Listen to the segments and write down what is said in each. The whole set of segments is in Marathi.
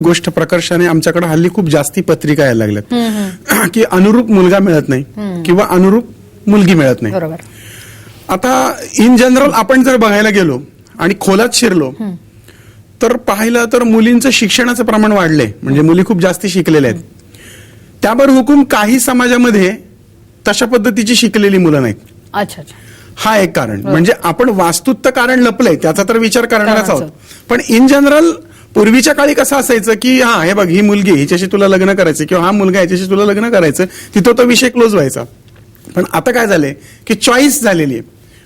गोष्ट प्रकर्षाने आमच्याकडे हल्ली खूप जास्ती पत्रिका यायला लागल्यात की अनुरूप मुलगा मिळत नाही किंवा अनुरूप मुलगी मिळत नाही. बरोबर. आता इन जनरल आपण जर बघायला गेलो आणि खोलात शिरलो तर पाहिलं तर मुलींचं शिक्षणाचं प्रमाण वाढलंय, म्हणजे मुली खूप जास्ती शिकलेल्या आहेत. त्यावर हुकूम काही समाजामध्ये तशा पद्धतीची शिकलेली मुलं नाहीत. अच्छा अच्छा. हा एक कारण. म्हणजे आपण वास्तुत्व कारण लपलंय त्याचा तर विचार करणारच आहोत, पण इन जनरल पूर्वीच्या काळी कसं असायचं की हा हे बघ ही मुलगी हिच्याशी तुला लग्न करायचं किंवा हा मुलगा याच्याशी तुला लग्न करायचं, तिथं तो विषय क्लोज व्हायचा. पण आता काय झालंय की चॉईस झालेली आहे,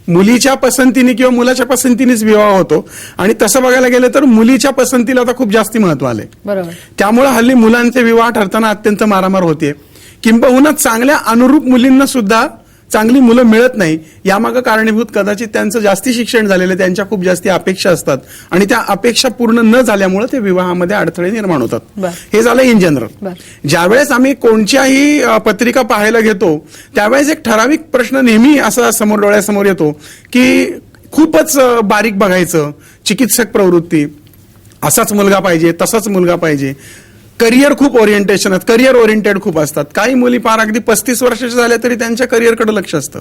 मुलीच्या पसंतीने किंवा मुलाच्या पसंतीनेच विवाह होतो. आणि तसं बघायला गेलं तर मुलीच्या पसंतीला आता खूप जास्ती महत्व आलंय. बरोबर. त्यामुळे हल्ली मुलांचे विवाह ठरताना अत्यंत मारामार होते, किंबहुना चांगल्या अनुरूप मुलींना सुद्धा चांगली मुलं मिळत नाही. यामागे कारणीभूत कदाचित त्यांचं जास्ती शिक्षण झालेलं, त्यांच्या खूप जास्ती अपेक्षा असतात आणि त्या अपेक्षा पूर्ण न झाल्यामुळे ते विवाहामध्ये अडथळे निर्माण होतात. हे झालं इन जनरल. ज्यावेळेस आम्ही कोणत्याही पत्रिका पाहायला घेतो त्यावेळेस एक ठराविक प्रश्न नेहमी असा समोर डोळ्यासमोर येतो की खूपच बारीक बघायचं, चिकित्सक प्रवृत्ती, असाच मुलगा पाहिजे तसाच मुलगा पाहिजे, करिअर खूप ओरिएंटेशन आहेत, करिअर ओरिएंटेड खूप असतात. काही मुली फार अगदी 35 वर्षाच्या झाल्या तरी त्यांच्या करिअरकडे लक्ष असतं.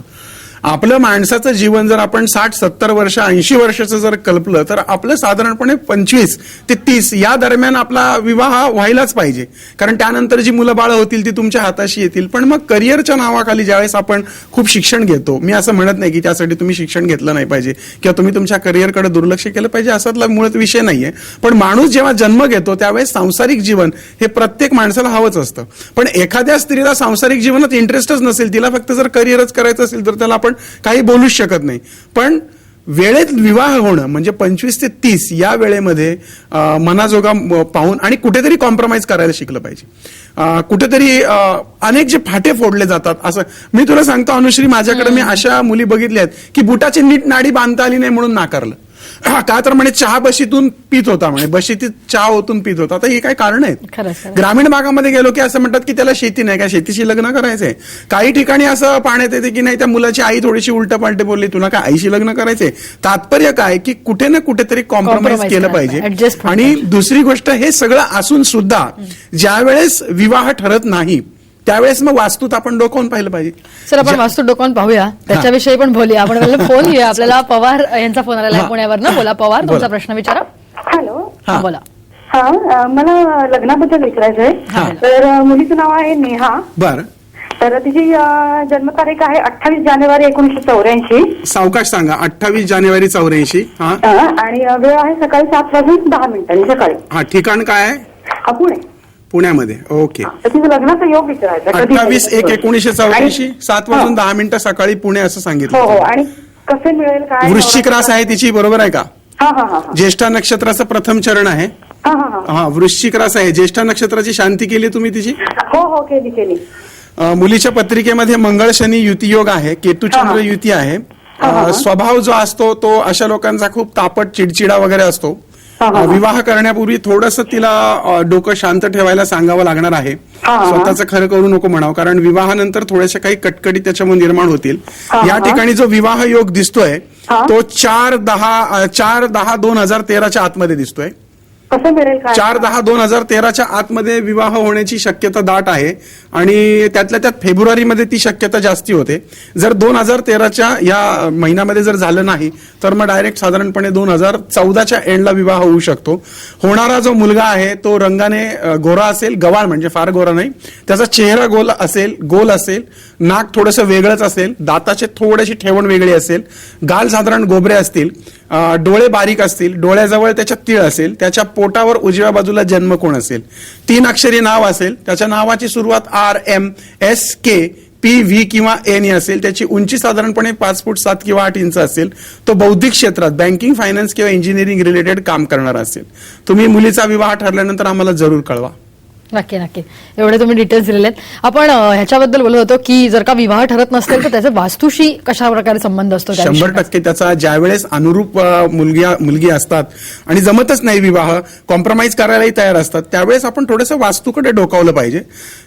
आपलं माणसाचं जीवन जर आपण 60-70 वर्ष 80 वर्षाचं जर कल्पलं तर आपलं साधारणपणे 25 ते 30 या दरम्यान आपला विवाह व्हायलाच पाहिजे, कारण त्यानंतर जी मुलं बाळ होतील ती तुमच्या हाताशी येतील. पण मग करिअरच्या नावाखाली ज्यावेळेस आपण खूप शिक्षण घेतो, मी असं म्हणत नाही की त्यासाठी तुम्ही शिक्षण घेतलं नाही पाहिजे किंवा तुम्ही तुमच्या करिअरकडे दुर्लक्ष केलं पाहिजे, असातला मुळात विषय नाहीये. पण माणूस जेव्हा जन्म घेतो त्यावेळेस सांसारिक जीवन हे प्रत्येक माणसाला हवंच असतं. पण एखाद्या स्त्रीला सांसारिक जीवनात इंटरेस्टच नसेल, तिला फक्त जर करिअरच करायचं असेल तर त्याला आपण काही बोलूच शकत नाही. पण वेळेत विवाह होणं म्हणजे 25 ते 30 या वेळेमध्ये मनाजोगा पाहून आणि कुठेतरी कॉम्प्रोमाइज करायला शिकलं पाहिजे. कुठेतरी अनेक जे फाटे फोडले जातात, असं मी तुला सांगतो अनुश्री, माझ्याकडे मी अशा मुली बघितल्या आहेत की बुटाची नीट नाडी बांधता आली नाही म्हणून नाकारलं. का तर म्हणे चहा बशीतून पित होता, म्हणे बशीत चहा ओतून पित होता. आता हे काय कारण आहेत? ग्रामीण भागामध्ये गेलो की असं म्हणतात की त्याला शेती नाही, काय शेतीशी लग्न करायचंय. काही ठिकाणी असं पाहण्यात येते की नाही त्या मुलाची आई थोडीशी उलट पालटे बोलली, तुला काय आईशी लग्न करायचंय. तात्पर्य काय की कुठे ना कुठेतरी कॉम्प्रोमाइज केलं पाहिजे. आणि दुसरी गोष्ट, हे सगळं असून सुद्धा ज्यावेळेस विवाह ठरत नाही त्यावेळेस मग वास्तूत आपण डोकावून पाहिलं पाहिजे. सर आपण वास्तू डोकावून पाहूया, त्याच्याविषयी पण बोलूया. आपण फोन घेऊया. आपल्याला पवार यांचा फोन आलेला आहे पुण्यावर ना. बोला पवार, तुमचा प्रश्न विचारा. हॅलो. हा बोला. हा, मला लग्नाबद्दल विचारायचंय. तर मुलीचं नाव आहे नेहा. बरं. तर तिची जन्मतारीख आहे 28 जानेवारी 1984. सावकाश सांगा. 28 जानेवारी 84. आणि वेळ आहे सकाळी 7:10 सकाळी. हा, ठिकाण काय आहे? पुणे. पुण्यामध्ये. ओके. तिचं लग्नाचा योग विचारायचा. 28/1/1984 7:10 सकाळी पुणे असं सांगितलं. हो. आणि कसे मिळेल काय? वृश्चिक रास आहे तिची, बरोबर आहे का? हा. ज्येष्ठा नक्षत्राचं प्रथम चरण आहे. हा, वृश्चिक रास आहे. ज्येष्ठा नक्षत्राची शांती केली तुम्ही तिची? हो केली. मुलीच्या पत्रिकेमध्ये मंगळ शनी युती योग आहे, केतू चंद्र युती आहे. स्वभाव जो असतो तो अशा लोकांचा खूप तापट, चिडचिडा वगैरे असतो. विवाह करण्यापूर्वी थोडस तिला डोकं शांत ठेवायला सांगावं लागणार आहे. स्वतःचं खरं करू नको म्हणावं, कारण विवाहानंतर थोड्याशा काही कटकटी त्याच्यामुळे निर्माण होतील. या ठिकाणी जो विवाह योग दिसतोय तो 4/10/2013 आतमध्ये दिसतोय. 4/10/2013 आतमध्ये विवाह होण्याची शक्यता दाट आहे आणि त्यातल्या त्यात फेब्रुवारीमध्ये ती शक्यता जास्ती होते. जर 2013 या महिन्यामध्ये जर झालं नाही तर मग डायरेक्ट साधारणपणे 2014 एंडला विवाह होऊ शकतो. होणारा जो मुलगा आहे तो रंगाने गोरा असेल, गवाळ म्हणजे फार गोरा नाही, त्याचा चेहरा गोल असेल, नाक थोडंसं वेगळंच असेल, दाताचे थोडीशी ठेवण वेगळी असेल, गाल साधारण गोबरे असतील, डोळे बारीक असतील, डोळ्याजवळ त्याच्या तीळ असेल, त्याच्या पोटावर उजव्या बाजूला जन्मकोण असेल, 3 अक्षरी नाव असेल, त्याच्या नावाची सुरुवात RMSKPV किंवा N असेल, त्याची उंची साधारणपणे 5 फूट 7 किंवा 8 इंच असेल, तो बौद्धिक क्षेत्रात बँकिंग, फायनान्स किंवा इंजिनिअरिंग रिलेटेड काम करणारा असेल. तुम्ही मुलीचा विवाह ठरल्यानंतर आम्हाला जरूर कळवा. नक्की नक्की एवढे तुम्ही डिटेल्स दिलेले आहेत. आपण ह्याच्याबद्दल बोलत होतो की जर का विवाह ठरत नसेल तर त्याचा वास्तूशी कशा प्रकारे संबंध असतो? 100% त्याचा ज्यावेळेस अनुरूप मुलगी असतात आणि जमतच नाही विवाह, कॉम्प्रोमाइज करायलाही तयार असतात, त्यावेळेस आपण थोडंसं वास्तूकडे डोकावलं पाहिजे.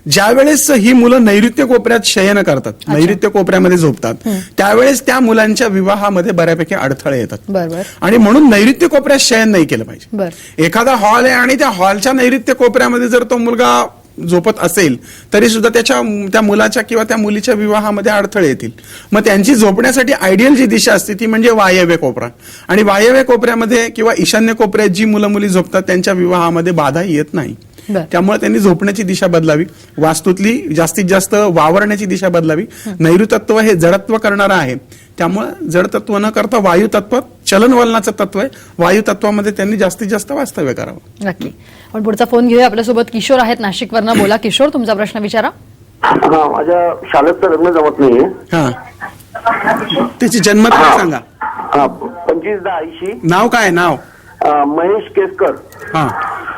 ज्यावेळेस ही मुलं नैऋत्य कोपऱ्यात शयन करतात, नैऋत्य कोपऱ्यामध्ये झोपतात, त्यावेळेस त्या मुलांच्या विवाहामध्ये बऱ्यापैकी अडथळे येतात. बरोबर. आणि म्हणून नैऋत्य कोपऱ्यात शयन नाही केलं पाहिजे. बरं. एखादा हॉल आहे आणि त्या हॉलच्या नैऋत्य कोपऱ्यामध्ये जर तो मुलगा झोपत असेल तरी सुद्धा त्या मुलाच्या किंवा त्या मुलीच्या विवाहामध्ये अडथळे येतील. मग त्यांची झोपण्यासाठी आयडियल जी दिशा असते ती म्हणजे वायव्य कोपरा, आणि वायव्य कोपऱ्यामध्ये किंवा ईशान्य कोपऱ्यात जी मुलं मुली झोपतात त्यांच्या विवाहामध्ये बाधा येत नाही. त्यामुळे त्यांनी झोपण्याची दिशा बदलावी, वास्तूतली जास्तीत जास्त वावरण्याची दिशा बदलावी. नैऋतत्व हे जडत्व करणारं आहे, त्यामुळे जड तत्व न करता वायू तत्व चलनवलनाचं तत्व आहे, वायू तत्वामध्ये त्यांनी जास्तीत जास्त वास्तव्य करावं. नक्की. आपण पुढचा फोन घेऊया. आपल्यासोबत किशोर आहेत नाशिकवरनं. बोला किशोर, तुमचा प्रश्न विचारा. हा, माझ्या शाळेचं लग्न जमत नाहीये. हा, त्याची जन्मतारीख सांगा. 25/10/80. नाव काय? नाव महेश केसकर. हा,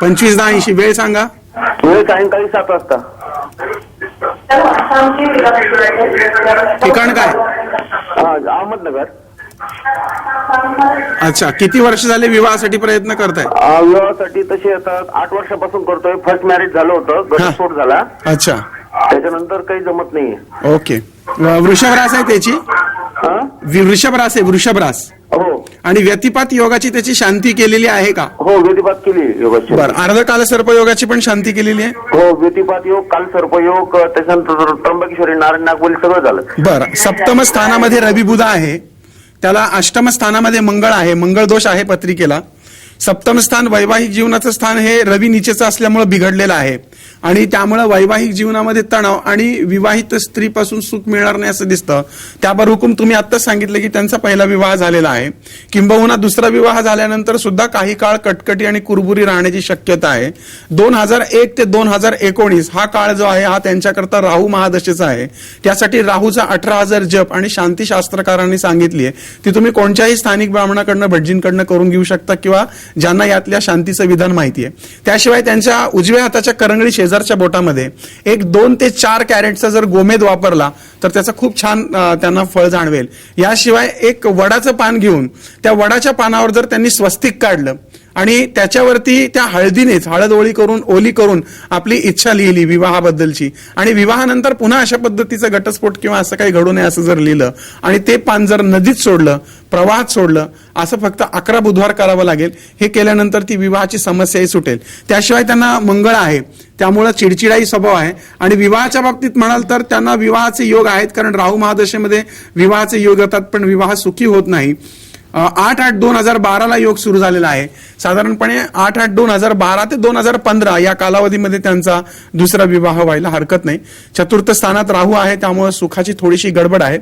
25/10/80. वेळ सांगा. वेळ सायंकाळी 7 वाजता. ठिकाण काय? अहमदनगर. अच्छा, किती वर्ष झाले विवाहासाठी प्रयत्न करताय? विवाहासाठी तसे आता 8 वर्षापासून करतोय. फर्स्ट मॅरेज झालं होतं, घटस्फोट झाला. अच्छा, त्याच्यानंतर काही जमत नाहीये. ओके. वृषभ रास आहे त्याची? वृषभ रास आहे, वृषभ रास. हो. आणि व्यतिपात योगाची त्याची शांती केलेली आहे का? हो, व्यतिपात केली योगाची. बरं, अर्धकाल सर्पयोगाची पण शांती केलेली आहे? हो, व्यतिपात योग, काल सर्पयोग, त्याच्यानंतर त्र्यंबकेश्वरी, नारायण नागबली सगळं झालं. बरं, सप्तम स्थानामध्ये रवी बुध आहे, त्याला अष्टम स्थानामध्ये मंगळ आहे, मंगळ दोष आहे पत्रिकेला. सप्तम स्थान वैवाहिक जीवनाचं स्थान हे रवी नीचेचं असल्यामुळे बिघडलेलं आहे, आणि त्यामुळे वैवाहिक जीवनामध्ये तणाव आणि विवाहित स्त्रीपासून सुख मिळणार नाही असं दिसतं. त्यावर हुकूम तुम्ही आत्ताच सांगितलं की त्यांचा पहिला विवाह झालेला आहे, किंबहुना दुसरा विवाह झाल्यानंतर सुद्धा काही काळ कटकटी आणि कुरबुरी राहण्याची शक्यता आहे. 2001 ते 2019 हा काळ जो आहे हा त्यांच्याकरता राहू महादशेचा आहे. त्यासाठी राहूचा 18,000 जप आणि शांतीशास्त्रकारांनी सांगितली आहे ती तुम्ही कोणत्याही स्थानिक ब्राह्मणाकडनं भटजींकडनं करून घेऊ शकता किंवा ज्यांना यातल्या शांतीचं विधान माहिती आहे. त्याशिवाय त्यांच्या उजव्या हाताच्या करंगळी शेजारच्या बोटामध्ये 2 ते 4 कॅरेटचा जर गोमेद वापरला तर त्याचं खूप छान त्यांना फळ जाणवेल. याशिवाय एक वडाचं पान घेऊन त्या वडाच्या पानावर जर त्यांनी स्वस्तिक काढलं आणि त्याच्यावरती त्या हळदीनेच हळद ओली करून आपली इच्छा लिहिली विवाहाबद्दलची, आणि विवाहानंतर पुन्हा अशा पद्धतीचा घटस्फोट किंवा असं काही घडू नये असं जर लिहिलं आणि ते पान जर नदीत सोडलं, प्रवाहात सोडलं, असं फक्त 11 बुधवार करावं लागेल. हे केल्यानंतर ती विवाहाची समस्याही सुटेल. त्याशिवाय त्यांना मंगळ आहे, त्यामुळे चिडचिडाई स्वभाव आहे, आणि विवाहाच्या बाबतीत म्हणाल तर त्यांना विवाहाचे योग आहेत, कारण राहू महादशेमध्ये विवाहाचे योग येतात पण विवाह सुखी होत नाही. 8/8/2012 योग सुरू झालेला आहे. साधारणपणे 8/8/2012 ते 2015 या कालावधीमध्ये त्यांचा दुसरा विवाह व्हायला हरकत नाही. चतुर्थ स्थानात राहू आहे, त्यामुळे सुखाची थोडीशी गडबड आहे.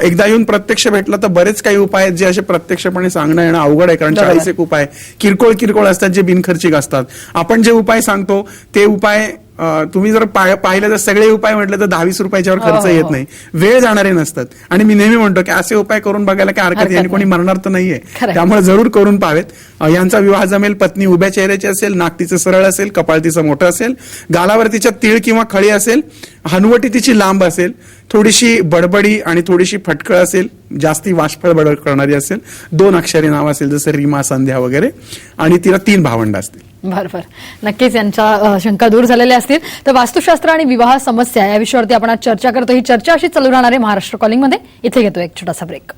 एकदा येऊन प्रत्यक्ष भेटलं तर बरेच काही उपाय आहेत जे असे प्रत्यक्षपणे सांगणं येणं अवघड आहे, कारण 40 एक उपाय किरकोळ असतात जे बिनखर्चिक असतात. आपण जे उपाय सांगतो ते उपाय तुम्ही जर पाहिलं तर सगळे उपाय म्हटलं तर 10-20 रुपयाच्यावर खर्च येत नाही, वेळ जाणारे नसतात. आणि मी नेहमी म्हणतो की असे उपाय करून बघायला काय हरकत, आणि कोणी मरणार तर नाहीये, त्यामुळे जरूर करून पाहावेत. यांचा विवाह जमेल. पत्नी उभ्या चेहऱ्याची असेल, नाक तिचं सरळ असेल, कपाळ तिचं मोठं असेल, गालावर तिच्या तीळ किंवा खळी असेल, हनुवटी तिची लांब असेल, थोडीशी बडबडी आणि थोडीशी फटकळ असेल, जास्ती वाशफळ बडबड करणारी असेल, 2 अक्षरी नाव असेल जसं रीमा, संध्या वगैरे, आणि तिला 3 भावंड असतील. बरोबर, नक्कीच यांच्या शंका दूर झालेल्या असतील. तर वास्तुशास्त्र आणि विवाह समस्या या विषयावरती आपण आज चर्चा करतो. ही चर्चा अशी चालू राहणार आहे महाराष्ट्र कॉलिंगमध्ये. इथे घेतो एक छोटासा ब्रेक.